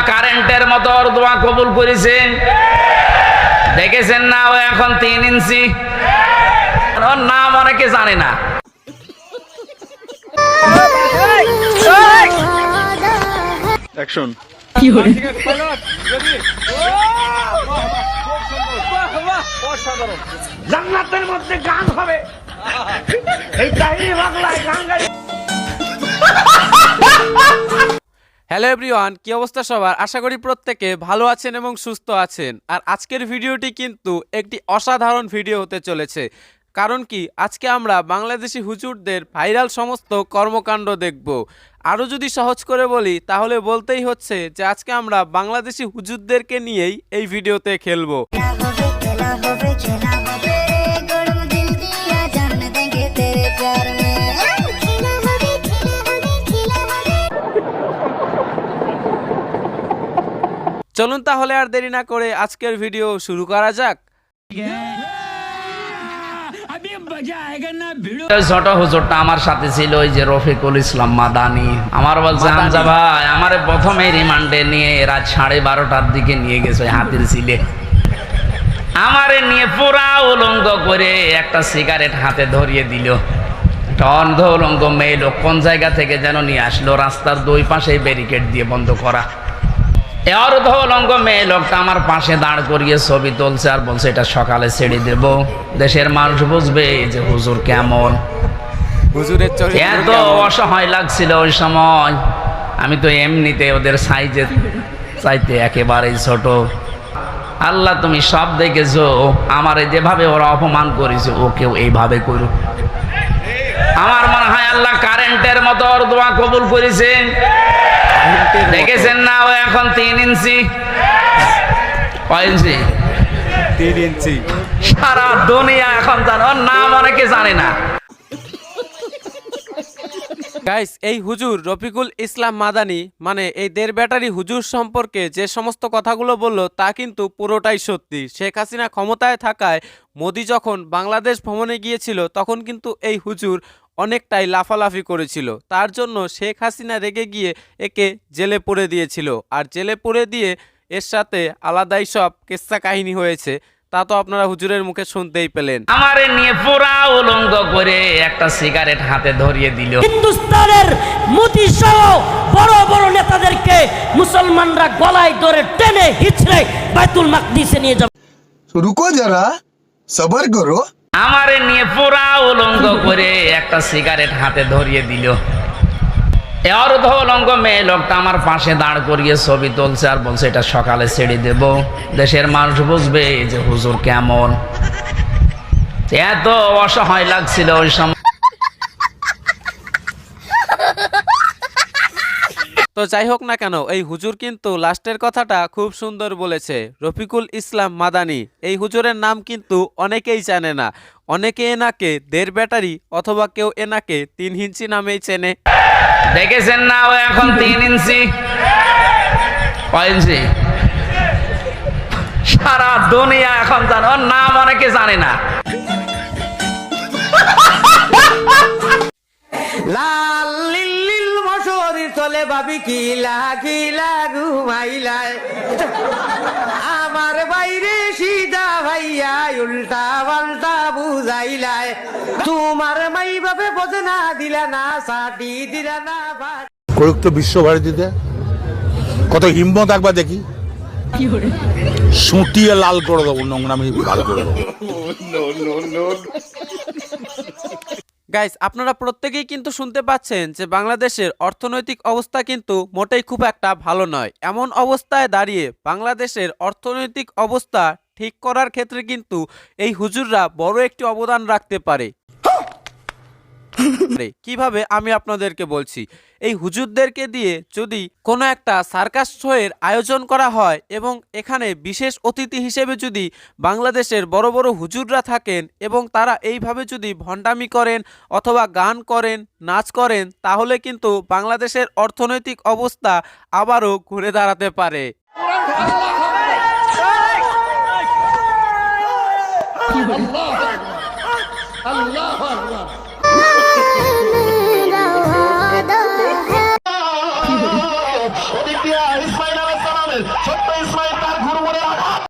কারেন্টের মতো ওর দোয়া কবুল করেছে। দেখেছেন না, ও এখন 3 ইঞ্চি। ওর নাম অনেকে জানে না। অ্যাকশন। জান্নাতের মধ্যে গান হবে, এই তাহিরি বাংলায় গান গাই। হ্যালো এভরিওয়ান, কি অবস্থা সবার? আশা করি প্রত্যেকে ভালো আছেন এবং সুস্থ আছেন। আর আজকের ভিডিওটি কিন্তু একটি অসাধারণ ভিডিও হতে চলেছে। কারণ কি, আজকে আমরা বাংলাদেশি হুজুরদের ভাইরাল সমস্ত কর্মকাণ্ড দেখব। আরও যদি সহজ করে বলি তাহলে বলতেই হচ্ছে যে আজকে আমরা বাংলাদেশি হুজুরদেরকে নিয়েই এই ভিডিওতে খেলবো। চলুন তাহলে আর দেরি না করে আজকের ভিডিও শুরু করা যাক। ছোট হুজুরটা আমার সাথে ছিল, ওই যে রফিকুল ইসলাম মাদানি। আমার বলছে, হামজা ভাই, আমারে প্রথমে রিমান্ডে নিয়ে রাত 12:30টার দিকে নিয়ে গেছে হাতির ছিলে। আমারে নিয়ে পুরা উলঙ্গ করে একটা সিগারেট হাতে ধরিয়ে দিল। একটা অন্ধ উলঙ্গ মেয়ে লোক কোন জায়গা থেকে যেন নিয়ে আসলো, রাস্তার দুই পাশে ব্যারিকেড দিয়ে বন্ধ করা। অর্ধ উলঙ্গ মেয়ে লোকটা আমার পাশে দাঁড় করিয়ে ছবি তুলছে আর বলছে, এটা সকালে ছেড়ে দেব, দেশের মানুষ বুঝবে যে হুজুর কেমন। হুজুরের এত অসহায় লাগছিল ওই সময়। আমি তো এমনিতে ওদের সাইজে চাইতে একেবারেই ছোট। আল্লাহ তুমি সব দেখেছো, আমারে যেভাবে ওরা অপমান করেছে ওকেও এইভাবে করুক। আমার মনে হয় আল্লাহ কারেন্টের মতো ওর দোয়া কবুল করেছে। দেখেছেন না, ও এখন 3 ইঞ্চি। কয় ইঞ্চি? 3 ইঞ্চি। সারা দুনিয়া এখন জানে, ওর নাম অনেকে জানে না। গাইস, এই হুজুর রফিকুল ইসলাম মাদানি মানে এই দের ব্যাটারি হুজুর সম্পর্কে যে সমস্ত কথাগুলো বলল তা কিন্তু পুরোটাই সত্যি। শেখ হাসিনা ক্ষমতায় থাকায় মোদি যখন বাংলাদেশ ভ্রমণে গিয়েছিল তখন কিন্তু এই হুজুর অনেকটাই লাফালাফি করেছিল। তার জন্য শেখ হাসিনা রেগে গিয়ে একে জেলে পুরে দিয়েছিল। আর জেলে পুরে দিয়ে এর সাথে আলাদাই সব কিস্সা কাহিনী হয়েছে, তা তো আপনারা হুজুরের মুখে শুনতেই পেলেন। আমারে নিয়ে পুরা উলঙ্গ করে একটা সিগারেট হাতে ধরিয়ে দিল। হিন্দুস্তানের মোদি সহ বড় বড় নেতাদেরকে মুসলমানরা গলায় ধরে টেনে হিচড়ে বাইতুল মাকদিসে নিয়ে যাবে। রুকো যারা, সবর করো। আমারে নিয়ে পুরা উলঙ্গ করে একটা সিগারেট হাতে ধরিয়ে দিল। অর্ধ উলঙ্গ মেয়ে লোকটা আমার পাশে দাঁড় করিয়ে ছবি তুলছে আর বলছে, এটা সকালে ছেড়ে দেব, দেশের মানুষ বুঝবে যে হুজুর কেমন। এত অসহায় লাগছিল ওই সময়। তো যাই হোক না কেন, এই হুজুর কিন্তু লাস্টের কথাটা খুব সুন্দর বলেছে। রফিকুল ইসলাম মাদানি এই হুজুরের নাম কিন্তু অনেকেই জানে না। অনেকে এনাকে দের ব্যাটারি অথবা কেউ এনাকে 3 ইঞ্চি নামেই চেনে। দেখেছেন না, ও এখন 3 ইঞ্চি। কয় ইঞ্চি? সারা দুনিয়া এখন জানে, ওর নাম অনেকে জানে না। লাল লিল মশরির তলে ভাবি কিলা কিলা ঘুমাইলায়, আমার বাইরে সিধা ভাইয়া উল্টা পাল্টা বুঝাইলায়, তোমার মাই বাপে বোঝে না, দিলা না সাটি দিলা না ভাত। করুক তো বিশ্বভারতীতে, কত হিম্মত একবার দেখি, সুটিয়ে লাল করে দেবো, নোংরামি লাল করে দেবো। গাইস, আপনারা প্রত্যেকেই কিন্তু শুনতে পাচ্ছেন যে বাংলাদেশের অর্থনৈতিক অবস্থা কিন্তু মোটেই খুব একটা ভালো নয়। এমন অবস্থায় দাঁড়িয়ে বাংলাদেশের অর্থনৈতিক অবস্থা ঠিক করার ক্ষেত্রে কিন্তু এই হুজুররা বড় একটি অবদান রাখতে পারে। কিভাবে আমি আপনাদেরকে বলছি, এই হুজুরদেরকে দিয়ে যদি কোনো একটা সার্কাস শোয়ের আয়োজন করা হয় এবং এখানে বিশেষ অতিথি হিসেবে যদি বাংলাদেশের বড় বড় হুজুররা থাকেন এবং তারা এইভাবে যদি ভণ্ডামি করেন অথবা গান করেন, নাচ করেন, তাহলে কিন্তু বাংলাদেশের অর্থনৈতিক অবস্থা আবারও ঘুরে দাঁড়াতে পারে। বলেন ছোট্ট ইসমাইল তার ঘুরমুড়ে আঘাত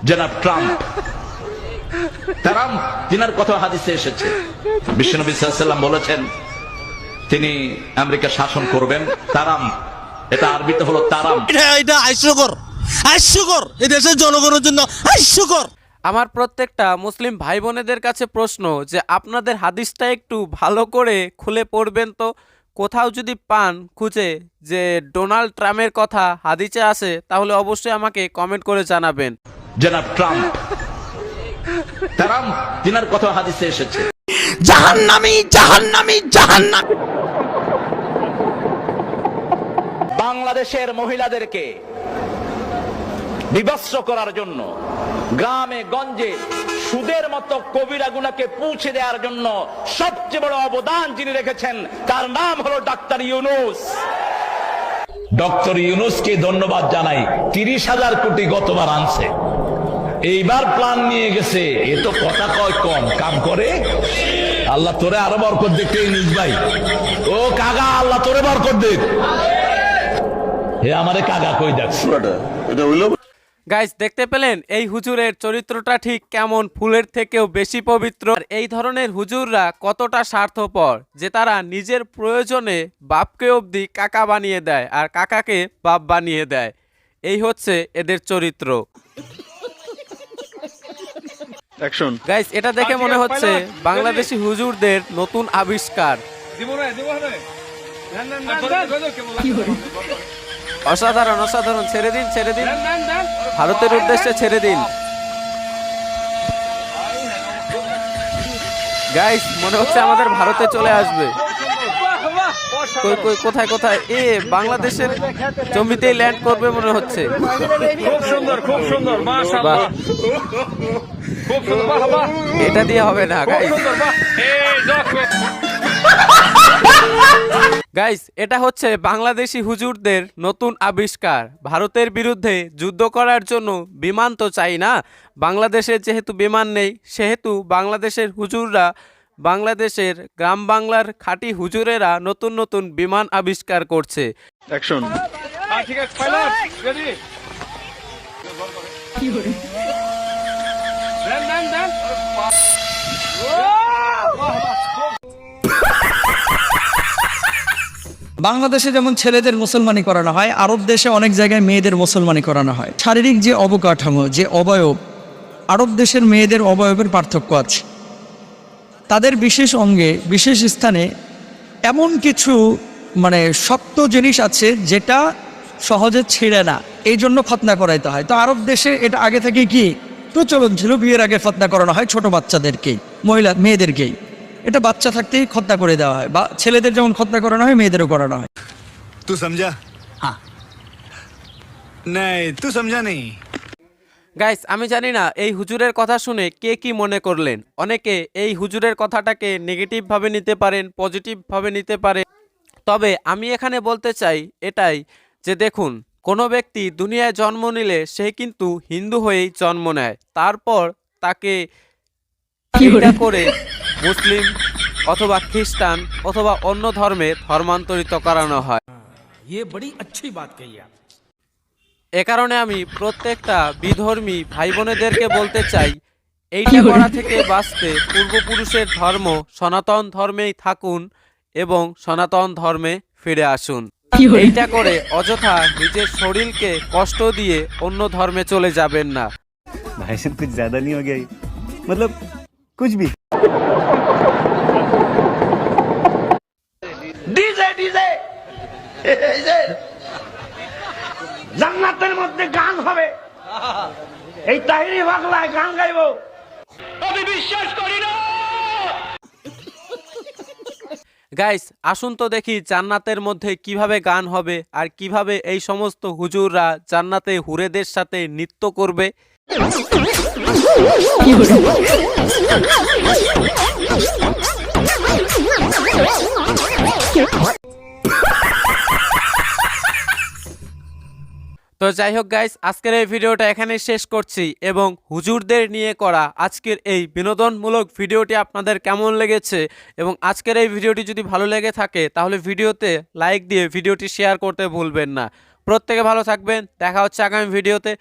জনাব ট্রাম্প তিনার কথা হাদিসে এসেছে বিশ্বনবী সাল্লাল্লাহু আলাইহি ওয়াসাল্লাম বলেছেন তিনি আমেরিকা শাসন করবেন। তারাম এটা আরবিতে হলো তারাম। এটা হাস্যকর এই দেশের জনগণের জন্য হাস্যকর। আমার প্রত্যেকটা মুসলিম ভাই বোনেদের কাছে প্রশ্ন যে আপনাদের হাদিসটা একটু ভালো করে খুলে পড়বেন তো। কোথাও যদি পান খুঁজে যে ডোনাল্ড ট্রাম্পের কথা হাদিসে আছে তাহলে অবশ্যই আমাকে কমেন্ট করে জানাবেন। জনাব ট্রাম্প তিনার কথা হাদিসে এসেছে জাহান্নামী জাহান্নামী জাহান্নামী। বাংলাদেশের মহিলাদেরকে বিভৎস করার জন্য গ্রামে গঞ্জে সুদের মতো কবিরা গুনাহকে পৌঁছে দেওয়ার জন্য সবচেয়ে বড় অবদান যিনি রেখেছেন তার নাম হলো ডাক্তার ইউনূস। ডক্টর ইউনূসকে ধন্যবাদ জানাই। 30,000 কোটি গতবার আনছে, এইবার প্ল্যান নিয়ে গেছে। এ তো কথা কয় কম, কাম করে। আল্লাহ তোরে আরো বরকত দেখতে ইউনূস ভাই। ও কাগা, আল্লাহ তোরে বরকত দেখ। হে আমারে কাগা কই দেখছ এটা হইলো গাইস, দেখতে পেলেন এই হুজুরের চরিত্রটা ঠিক কেমন, ফুলের থেকেও বেশি পবিত্র। আর এই ধরনের হুজুররা কতটা স্বার্থপর যে তারা নিজের প্রয়োজনে বাপকে অবধি কাকা বানিয়ে দেয় আর কাকাকে বাপ বানিয়ে দেয়। এই হচ্ছে এদের চরিত্র। অ্যাকশন। গাইস, এটা দেখে মনে হচ্ছে বাংলাদেশি হুজুরদের নতুন আবিষ্কার। অসাধারণ অসাধারণ, ছেড়ে দিন ছেড়ে দিন, ভারতের উদ্দেশ্যে ছেড়ে দিন। গাইস, মনে হচ্ছে আমাদের ভারতে চলে আসবে। কই কই কোথায় কোথায়? বাংলাদেশের জমিতেই ল্যান্ড করবে মনে হচ্ছে। খুব সুন্দর খুব সুন্দর, মাশাআল্লাহ খুব সুন্দর। বাহ বাহ, এটা দিয়ে হবে না গাইস। গাইস, এটা হচ্ছে বাংলাদেশি হুজুরদের নতুন আবিষ্কার। ভারতের বিরুদ্ধে যুদ্ধ করার জন্য বিমান তো চাই না, বাংলাদেশের যেহেতু বিমান নেই সেহেতু বাংলাদেশের হুজুররা, বাংলাদেশের গ্রাম বাংলার খাঁটি হুজুরেরা নতুন নতুন বিমান আবিষ্কার করছে। অ্যাকশন। ঠিক আছে, পাইলট রেডি। দেন দেন দেন। বাংলাদেশে যেমন ছেলেদের মুসলমানি করানো হয়, আরব দেশে অনেক জায়গায় মেয়েদের মুসলমানি করানো হয়। শারীরিক যে অবকাঠামো, যে অবয়ব, আরব দেশের মেয়েদের অবয়বের পার্থক্য আছে। তাদের বিশেষ অঙ্গে বিশেষ স্থানে এমন কিছু শক্ত জিনিস আছে যেটা সহজে ছিঁড়ে না, এই জন্য খতনা করাইতে হয়। তো আরব দেশে এটা আগে থেকে কি প্রচলন ছিল, বিয়ের আগে খতনা করানো হয় ছোট বাচ্চাদেরকেই, মেয়েদেরকেই। এটা বাচ্চা থাকতেই খতনা করে দেওয়া হয়, বা ছেলেদের যেমন খতনা করানো হয় মেয়েদেরও করানো হয়। তুই সমঝা? হ্যাঁ। নাই তুই সমঝা নেই। গাইস, আমি জানি না এই হুজুরের কথা শুনে কে কি মনে করলেন। অনেকে এই হুজুরের কথাটাকে নেগেটিভভাবে নিতে পারেন, পজিটিভভাবে নিতে পারেন। তবে আমি এখানে বলতে চাই এটাই যে দেখুন, কোনো ব্যক্তি দুনিয়ায় জন্ম নিলে সে কিন্তু হিন্দু হয়েই জন্ম নেয়, তারপর তাকে এইটা করে মুসলিম অথবা খ্রিস্টান অথবা অন্য ধর্মে ধর্মান্তরিত করানো হয়। এ কারণে আমি প্রত্যেকটা বিধর্মী ভাই বোনেদেরকে বলতে চাই, এইটা করা থেকে বাঁচতে পূর্বপুরুষের ধর্ম সনাতন ধর্মেই থাকুন এবং সনাতন ধর্মে ফিরে আসুন। এইটা করে অযথা নিজের শরীরকে কষ্ট দিয়ে অন্য ধর্মে চলে যাবেন না। भाई साहब कुछ ज्यादा नहीं हो गया ये? मतलब कुछ भी। ডিজে ডিজে জান্নাতের মধ্যে গান হবে, এই তাহিরি পাগলায় গান গাইবো, আমি বিশ্বাস করি না। গাইস, আসুন তো দেখি জান্নাতের মধ্যে কিভাবে গান হবে আর কিভাবে এই সমস্ত হুজুররা জান্নাতে হুরেদের সাথে নৃত্য করবে। তো যাই হোক গাইস, আজকের এই ভিডিওটা এখানেই শেষ করছি এবং হুজুরদের নিয়ে করা আজকের এই বিনোদনমূলক ভিডিওটি আপনাদের কেমন লেগেছে এবং আজকের এই ভিডিওটি যদি ভালো লেগে থাকে তাহলে ভিডিওতে লাইক দিয়ে ভিডিওটি শেয়ার করতে ভুলবেন না। প্রত্যেকে ভালো থাকবেন, দেখা হচ্ছে আগামী ভিডিওতে।